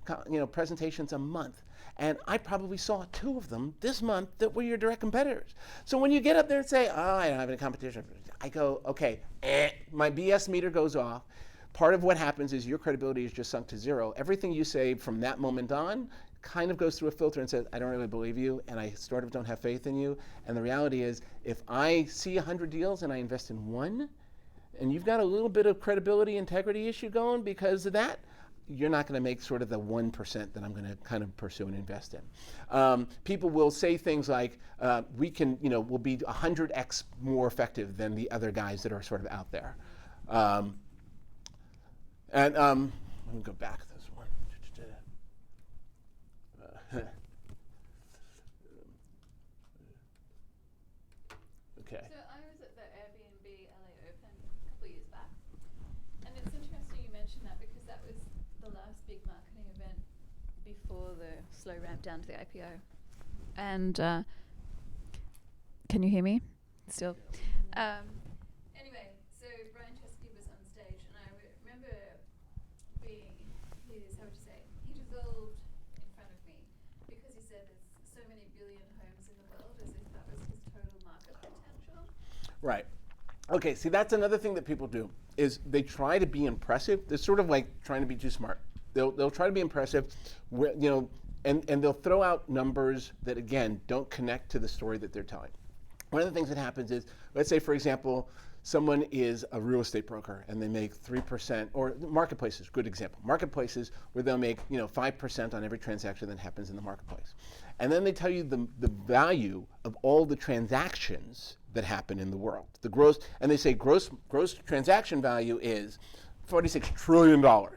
presentations a month. And I probably saw 2 of them this month that were your direct competitors. So when you get up there and say, oh, I don't have any competition, I go, okay, my BS meter goes off. Part of what happens is your credibility is just sunk to 0. Everything you say from that moment on kind of goes through a filter and says, I don't really believe you, and I sort of don't have faith in you. And the reality is, if I see 100 deals and I invest in 1, and you've got a little bit of credibility, integrity issue going because of that, you're not going to make sort of the 1% that I'm going to kind of pursue and invest in. People will say things like, we can, we'll be 100x more effective than the other guys that are sort of out there. Let me go back to this one. Okay. So I was at the Airbnb LA Open a couple years back, and it's interesting you mentioned that because that was the last big marketing event before the slow ramp down to the IPO. And can you hear me still? Anyway, so Brian Chesky was on stage, and I remember being his, how would you say, he dissolved in front of me because he said there's so many billion homes in the world, as if that was his total market potential. Right. Okay, see, that's another thing that people do, is they try to be impressive. They're sort of like trying to be too smart. They'll try to be impressive, and they'll throw out numbers that, again, don't connect to the story that they're telling. One of the things that happens is, let's say, for example, someone is a real estate broker and they make 3%, or marketplaces, good example. Marketplaces where they'll make 5% on every transaction that happens in the marketplace. And then they tell you the value of all the transactions that happen in the world. The gross, and they say gross transaction value is $46 trillion,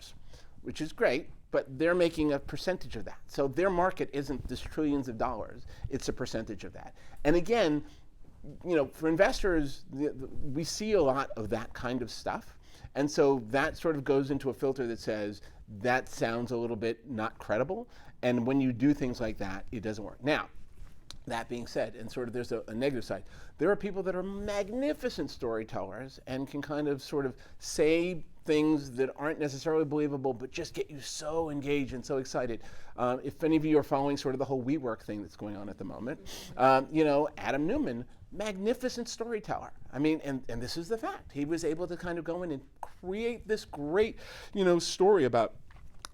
which is great, but they're making a percentage of that. So their market isn't this trillions of dollars, it's a percentage of that. And again, for investors, we see a lot of that kind of stuff. And so that sort of goes into a filter that says, that sounds a little bit not credible. And when you do things like that, it doesn't work. Now, that being said, and sort of there's a negative side, there are people that are magnificent storytellers and can kind of sort of say things that aren't necessarily believable, but just get you so engaged and so excited. If any of you are following sort of the whole WeWork thing that's going on at the moment, Adam Newman, magnificent storyteller. I mean, and this is the fact. He was able to kind of go in and create this great, story about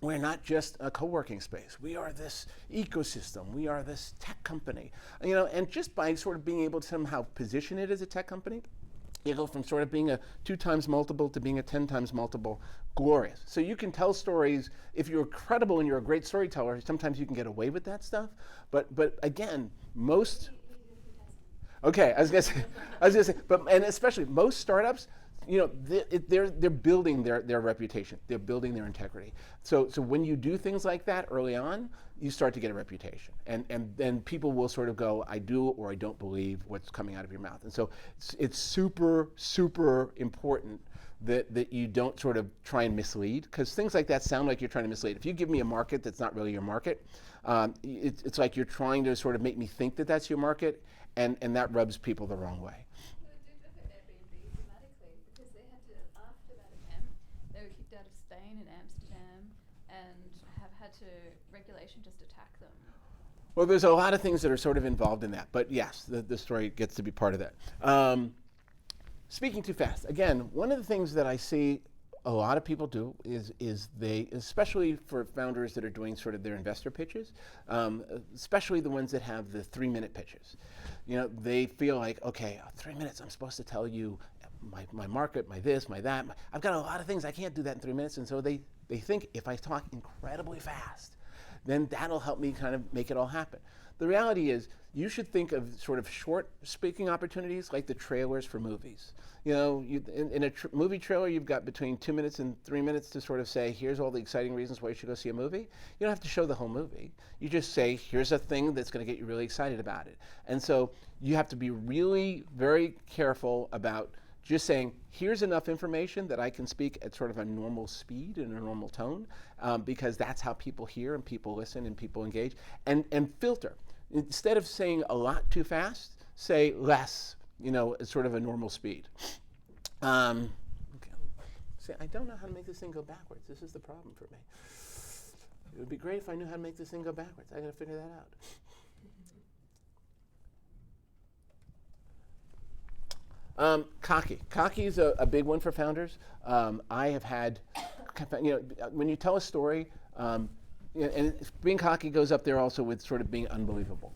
we're not just a co-working space. We are this ecosystem. We are this tech company. And just by sort of being able to somehow position it as a tech company, you go from sort of being a 2 times multiple to being a 10 times multiple. Glorious. So you can tell stories. If you're credible and you're a great storyteller, sometimes you can get away with that stuff. But again, most. Okay, I was gonna say, and especially most startups, they're building their reputation. They're building their integrity. So when you do things like that early on, you start to get a reputation, and then people will sort of go, I do or I don't believe what's coming out of your mouth. And so it's super, super important that you don't sort of try and mislead, because things like that sound like you're trying to mislead. If you give me a market that's not really your market, it's like you're trying to sort of make me think that that's your market, and that rubs people the wrong way. Well, it did look at Airbnb dramatically, because they had to, after that attempt, they were kicked out of Spain and Amsterdam, and have had to, regulation just attack them. Well, there's a lot of things that are sort of involved in that, but yes, the story gets to be part of that. Speaking too fast. Again, one of the things that I see a lot of people do is they, especially for founders that are doing sort of their investor pitches, especially the ones that have the 3-minute pitches. They feel like, okay, 3 minutes, I'm supposed to tell you my market, my this, my that. I've got a lot of things, I can't do that in 3 minutes. And so they think if I talk incredibly fast, then that'll help me kind of make it all happen. The reality is, you should think of sort of short speaking opportunities like the trailers for movies. In a movie trailer, you've got between 2 minutes and 3 minutes to sort of say, here's all the exciting reasons why you should go see a movie. You don't have to show the whole movie. You just say, here's a thing that's going to get you really excited about it. And so you have to be really very careful about just saying, here's enough information that I can speak at sort of a normal speed and a normal tone, because that's how people hear and people listen and people engage. And filter. Instead of saying a lot too fast, say less, at sort of a normal speed. Okay. See, I don't know how to make this thing go backwards. This is the problem for me. It would be great if I knew how to make this thing go backwards. I got to figure that out. Cocky. Cocky is a big one for founders. I have had, when you tell a story, and being cocky goes up there also with sort of being unbelievable.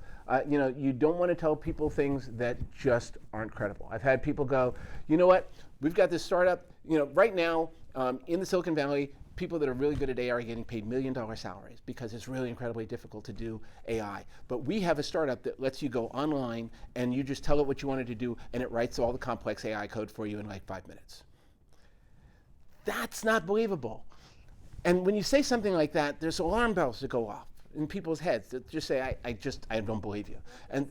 You don't want to tell people things that just aren't credible. I've had people go, you know what, we've got this startup, right now in the Silicon Valley, people that are really good at AI are getting paid $1 million salaries because it's really incredibly difficult to do AI. But we have a startup that lets you go online and you just tell it what you wanted to do and it writes all the complex AI code for you in like 5 minutes. That's not believable. And when you say something like that, there's alarm bells that go off in people's heads that just say, I don't believe you. And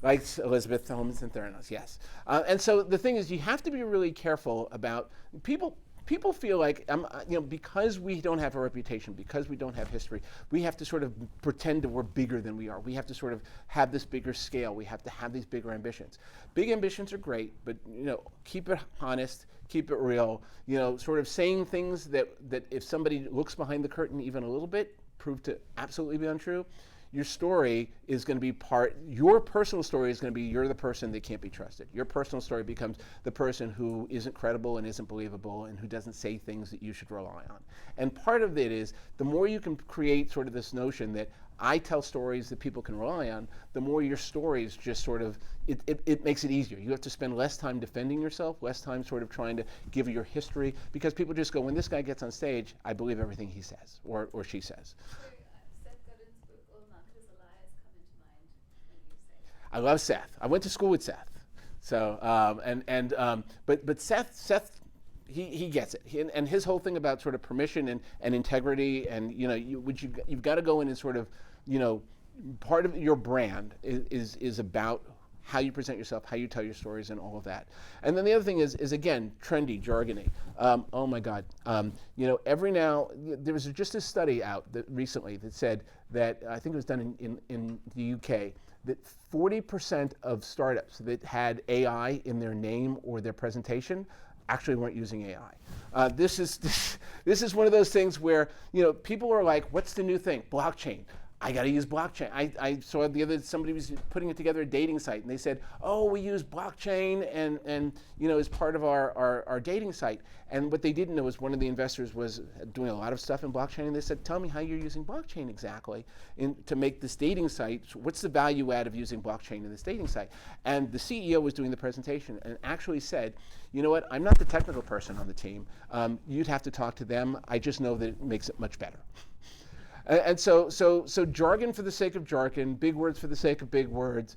like Elizabeth Holmes and Theranos, yes. And so the thing is, you have to be really careful about people. People feel like, because we don't have a reputation, because we don't have history, we have to sort of pretend that we're bigger than we are. We have to sort of have this bigger scale. We have to have these bigger ambitions. Big ambitions are great, but keep it honest, keep it real. Sort of saying things that if somebody looks behind the curtain even a little bit, prove to absolutely be untrue. Your story is going to be your personal story is going to be you're the person that can't be trusted. Your personal story becomes the person who isn't credible and isn't believable and who doesn't say things that you should rely on. And part of it is the more you can create sort of this notion that I tell stories that people can rely on, the more your stories just sort of, it makes it easier. You have to spend less time defending yourself, less time sort of trying to give your history, because people just go, when this guy gets on stage, I believe everything he says or she says. I love Seth. I went to school with Seth. So, but Seth, he gets it. And his whole thing about sort of permission and integrity and, you've got to go in and sort of, part of your brand is about how you present yourself, how you tell your stories and all of that. And then the other thing is again, trendy, jargony. Oh my God. Every now, there was just a study out recently that said that, I think it was done in the UK, that 40% of startups that had AI in their name or their presentation actually weren't using AI. This is one of those things where people are like, what's the new thing? Blockchain. I got to use blockchain. I saw the other, somebody was putting it together a dating site, and they said, oh, we use blockchain and as part of our dating site. And what they didn't know is one of the investors was doing a lot of stuff in blockchain, and they said, tell me how you're using blockchain exactly to make this dating site. What's the value add of using blockchain in this dating site? And the CEO was doing the presentation and actually said, you know what, I'm not the technical person on the team. You'd have to talk to them. I just know that it makes it much better. And so jargon for the sake of jargon, big words for the sake of big words,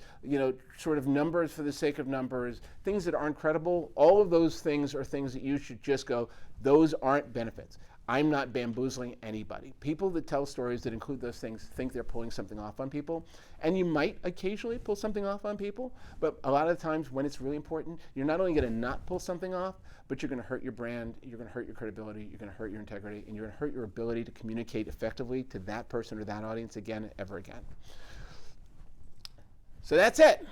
sort of numbers for the sake of numbers, things that aren't credible, all of those things are things that you should just go, those aren't benefits. I'm not bamboozling anybody. People that tell stories that include those things think they're pulling something off on people. And you might occasionally pull something off on people, but a lot of times when it's really important, you're not only going to not pull something off, but you're going to hurt your brand, you're going to hurt your credibility, you're going to hurt your integrity, and you're going to hurt your ability to communicate effectively to that person or that audience again and ever again. So that's it.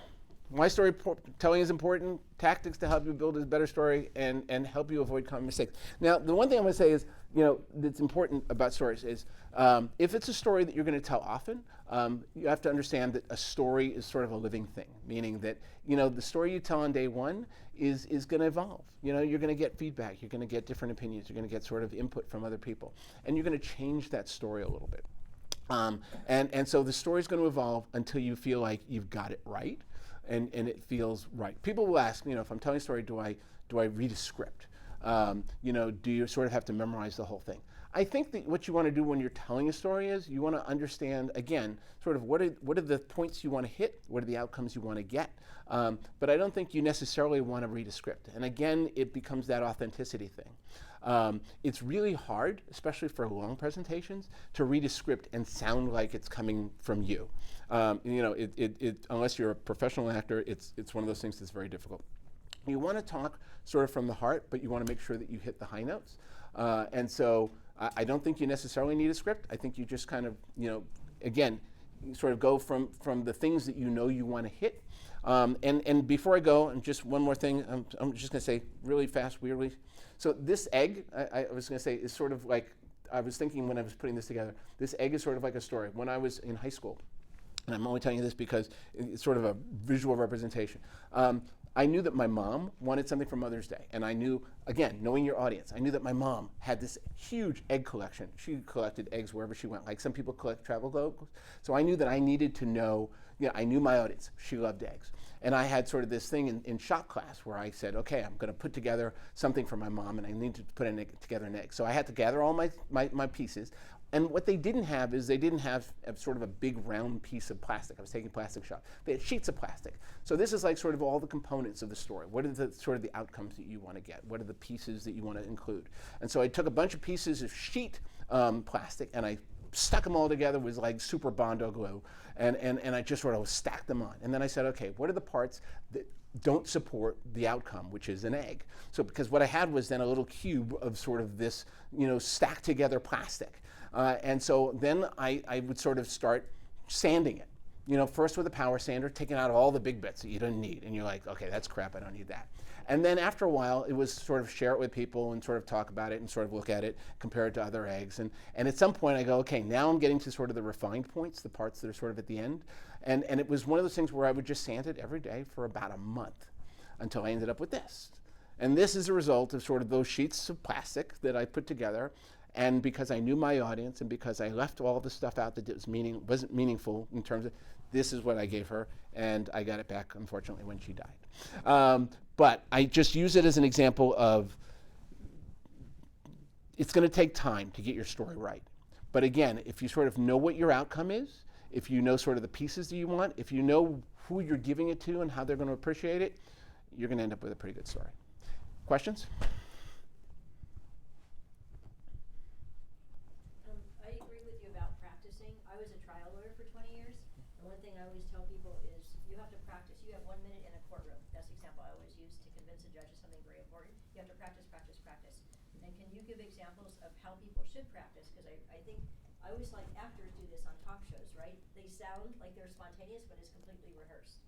Why storytelling is important, tactics to help you build a better story and help you avoid common mistakes. Now, the one thing I'm going to say is, that's important about stories is if it's a story that you're going to tell often, you have to understand that a story is sort of a living thing, meaning that, the story you tell on day one is going to evolve. You're going to get feedback, you're going to get different opinions, you're going to get sort of input from other people, and you're going to change that story a little bit. And so the story is going to evolve until you feel like you've got it right. And it feels right. People will ask, if I'm telling a story, do I read a script? Do you sort of have to memorize the whole thing? I think that what you want to do when you're telling a story is you want to understand, again, sort of what are the points you want to hit, what are the outcomes you want to get. But I don't think you necessarily want to read a script. And again, it becomes that authenticity thing. It's really hard, especially for long presentations, to read a script and sound like it's coming from you. Unless you're a professional actor, it's one of those things that's very difficult. You want to talk sort of from the heart, but you want to make sure that you hit the high notes. And so I don't think you necessarily need a script. I think you just kind of, again, you sort of go from the things that you want to hit. And before I go, and just one more thing, I'm just going to say really fast, weirdly. So this egg, I was going to say, is sort of like, I was thinking when I was putting this together, this egg is sort of like a story. When I was in high school, and I'm only telling you this because it's sort of a visual representation. I knew that my mom wanted something for Mother's Day. And I knew, again, knowing your audience, I knew that my mom had this huge egg collection. She collected eggs wherever she went. Like some people collect travel globes. So I knew that I needed to know, I knew my audience. She loved eggs. And I had sort of this thing in shop class where I said, okay, I'm going to put together something for my mom, and I need to put together an egg. So I had to gather all my pieces. And what they didn't have is they didn't have sort of a big round piece of plastic. I was taking plastic shop. They had sheets of plastic. So this is like sort of all the components of the story. What are the sort of the outcomes that you want to get? What are the pieces that you want to include? And so I took a bunch of pieces of sheet plastic and I stuck them all together with like super Bondo glue, and I just sort of stacked them on. And then I said, okay, what are the parts that don't support the outcome, which is an egg? So because what I had was then a little cube of sort of this, stacked together plastic. And so then I would sort of start sanding it. First with a power sander, taking out all the big bits that you don't need. And you're like, okay, that's crap, I don't need that. And then after a while, it was sort of share it with people and sort of talk about it and sort of look at it, compare it to other eggs. And at some point I go, okay, now I'm getting to sort of the refined points, the parts that are sort of at the end. And it was one of those things where I would just sand it every day for about a month until I ended up with this. And this is a result of sort of those sheets of plastic that I put together. And because I knew my audience and because I left all the stuff out that wasn't meaningful in terms of, this is what I gave her, and I got it back, unfortunately, when she died. But I just use it as an example of, it's going to take time to get your story right. But again, if you sort of know what your outcome is, if you know sort of the pieces that you want, if you know who you're giving it to and how they're going to appreciate it, you're going to end up with a pretty good story. Questions? I agree with you about practicing. I was a trial lawyer for 20 years, and one thing I always tell people is you have to practice. You have 1 minute in a courtroom. That's the example I always use to convince a judge of something very important. You have to practice, practice, practice. And can you give examples of how people should practice? Because I think, I always like actors do this on talk shows, right? They sound like they're spontaneous, but it's completely rehearsed.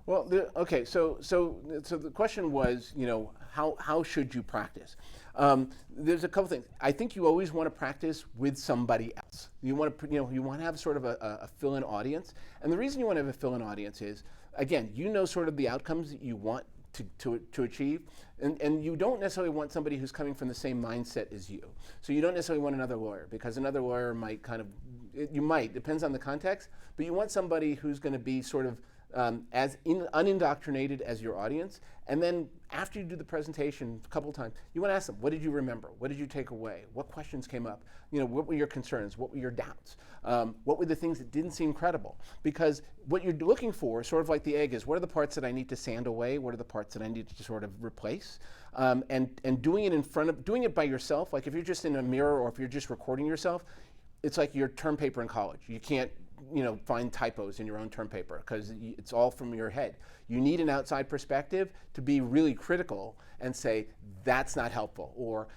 Well, okay, so the question was, how should you practice? There's a couple things. I think you always want to practice with somebody else. You want to, you want to have sort of a fill-in audience, and the reason you want to have a fill-in audience is, again, sort of the outcomes that you want to achieve, and you don't necessarily want somebody who's coming from the same mindset as you. So you don't necessarily want another lawyer, because another lawyer might depends on the context, but you want somebody who's going to be sort of as unindoctrinated as your audience. And then after you do the presentation a couple times, you want to ask them, what did you remember? What did you take away? What questions came up? What were your concerns? What were your doubts? What were the things that didn't seem credible? Because what you're looking for, sort of like the egg, is what are the parts that I need to sand away? What are the parts that I need to sort of replace? And doing it by yourself, like if you're just in a mirror or if you're just recording yourself, it's like your term paper in college. You can't find typos in your own term paper because it's all from your head. You need an outside perspective to be really critical and say, that's not helpful, or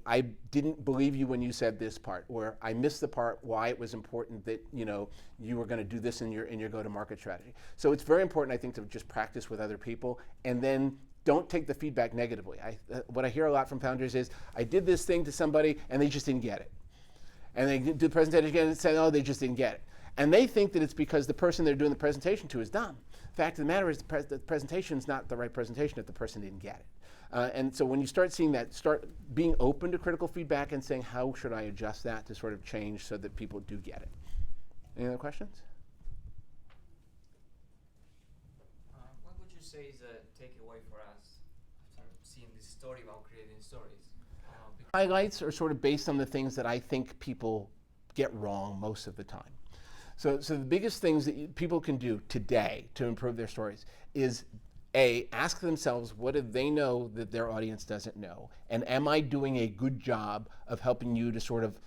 I didn't believe you when you said this part, or I missed the part why it was important that you were going to do this in your go-to-market strategy. So it's very important, I think, to just practice with other people, and then don't take the feedback negatively. What I hear a lot from founders is, I did this thing to somebody and they just didn't get it. And they do the presentation again and say, oh, they just didn't get it. And they think that it's because the person they're doing the presentation to is dumb. The fact of the matter is the presentation is not the right presentation if the person didn't get it. And so when you start seeing that, start being open to critical feedback and saying, how should I adjust that to sort of change so that people do get it? Any other questions? What would you say is a takeaway for us after seeing this story about creating stories? Highlights are sort of based on the things that I think people get wrong most of the time. So the biggest things that people can do today to improve their stories is, A, ask themselves, what do they know that their audience doesn't know? And am I doing a good job of helping you to sort of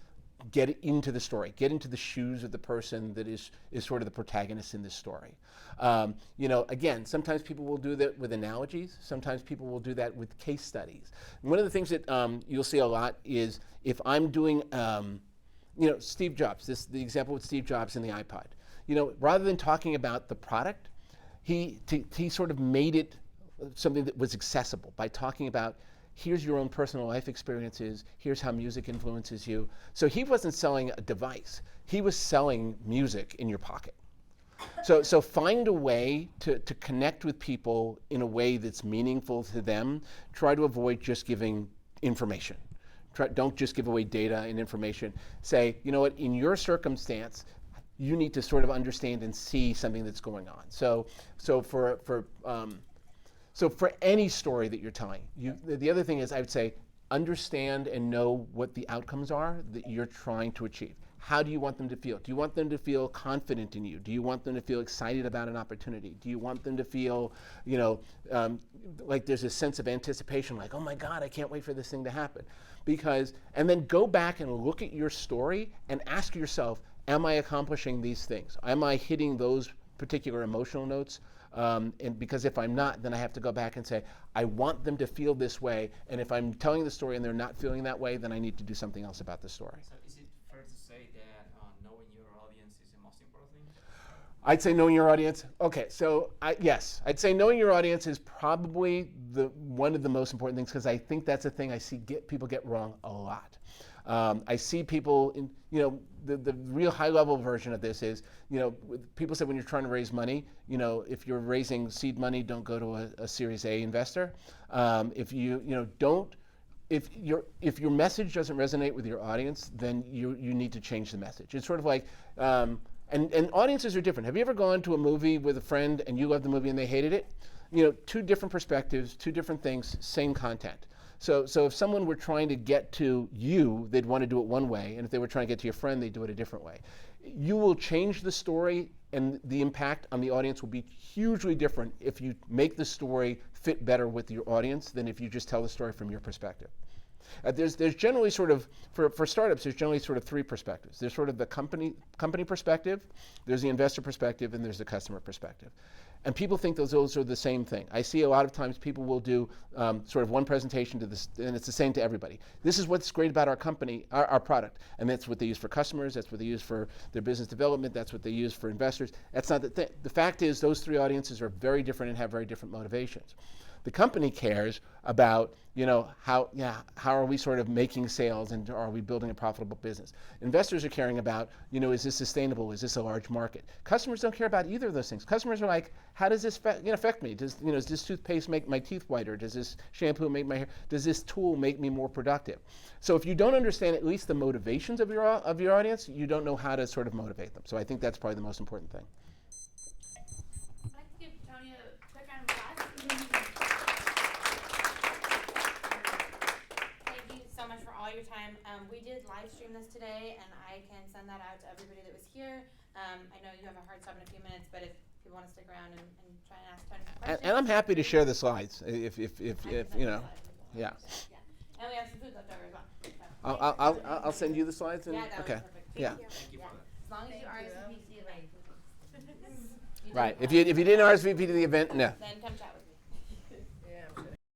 get into the story, get into the shoes of the person that is sort of the protagonist in this story? Again, sometimes people will do that with analogies. Sometimes people will do that with case studies. And one of the things that you'll see a lot is if I'm doing Steve Jobs, the example with Steve Jobs and the iPod. Rather than talking about the product, he sort of made it something that was accessible by talking about, here's your own personal life experiences, here's how music influences you. So he wasn't selling a device, he was selling music in your pocket. So find a way to connect with people in a way that's meaningful to them. Try to avoid just giving information. Don't just give away data and information. Say, you know what, in your circumstance, you need to sort of understand and see something that's going on. So for any story that you're telling, the other thing is, I would say, understand and know what the outcomes are that you're trying to achieve. How do you want them to feel? Do you want them to feel confident in you? Do you want them to feel excited about an opportunity? Do you want them to feel, like there's a sense of anticipation, like, oh my God, I can't wait for this thing to happen? And then go back and look at your story and ask yourself, am I accomplishing these things? Am I hitting those particular emotional notes? And because if I'm not, then I have to go back and say, I want them to feel this way, and if I'm telling the story and they're not feeling that way, then I need to do something else about the story. So is it fair to say that knowing your audience is the most important thing? I'd say knowing your audience. Okay, so yes, I'd say knowing your audience is probably one of the most important things, because I think that's a thing I see people get wrong a lot. I see people in, the real high level version of this is, people say when you're trying to raise money, if you're raising seed money, don't go to a Series A investor. If your message doesn't resonate with your audience, then you need to change the message. It's sort of like, and audiences are different. Have you ever gone to a movie with a friend and you loved the movie and they hated it? Two different perspectives, two different things, same content. So if someone were trying to get to you, they'd want to do it one way, and if they were trying to get to your friend, they'd do it a different way. You will change the story, and the impact on the audience will be hugely different if you make the story fit better with your audience than if you just tell the story from your perspective. There's generally sort of, for startups, there's generally sort of three perspectives. There's sort of the company perspective, there's the investor perspective, and there's the customer perspective. And people think those are the same thing. I see a lot of times people will do sort of one presentation to this, and it's the same to everybody. This is what's great about our company, our product, and that's what they use for customers, that's what they use for their business development, that's what they use for investors. That's not the thing. The fact is those three audiences are very different and have very different motivations. The company cares about, how are we sort of making sales and are we building a profitable business? Investors are caring about, is this sustainable? Is this a large market? Customers don't care about either of those things. Customers are like, how does this affect me? Does this toothpaste make my teeth whiter? Does this shampoo make my hair? Does this tool make me more productive? So if you don't understand at least the motivations of your audience, you don't know how to sort of motivate them. So I think that's probably the most important thing. I'd like to give Tony a quick round of applause. Thank you so much for all your time. We did live stream this today, and I can send that out to everybody that was here. I know you have a hard stop in a few minutes, but if you want to stick around and try and ask Tony questions. And I'm happy to share the slides if yeah. Yeah. And we have some food left over as well. So. I'll send you the slides. And, Yeah, that okay. would be perfect. Yeah. Thank you for that. As long as you RSVP to the event. Right. If you didn't RSVP to the event, no. Then come chat with us.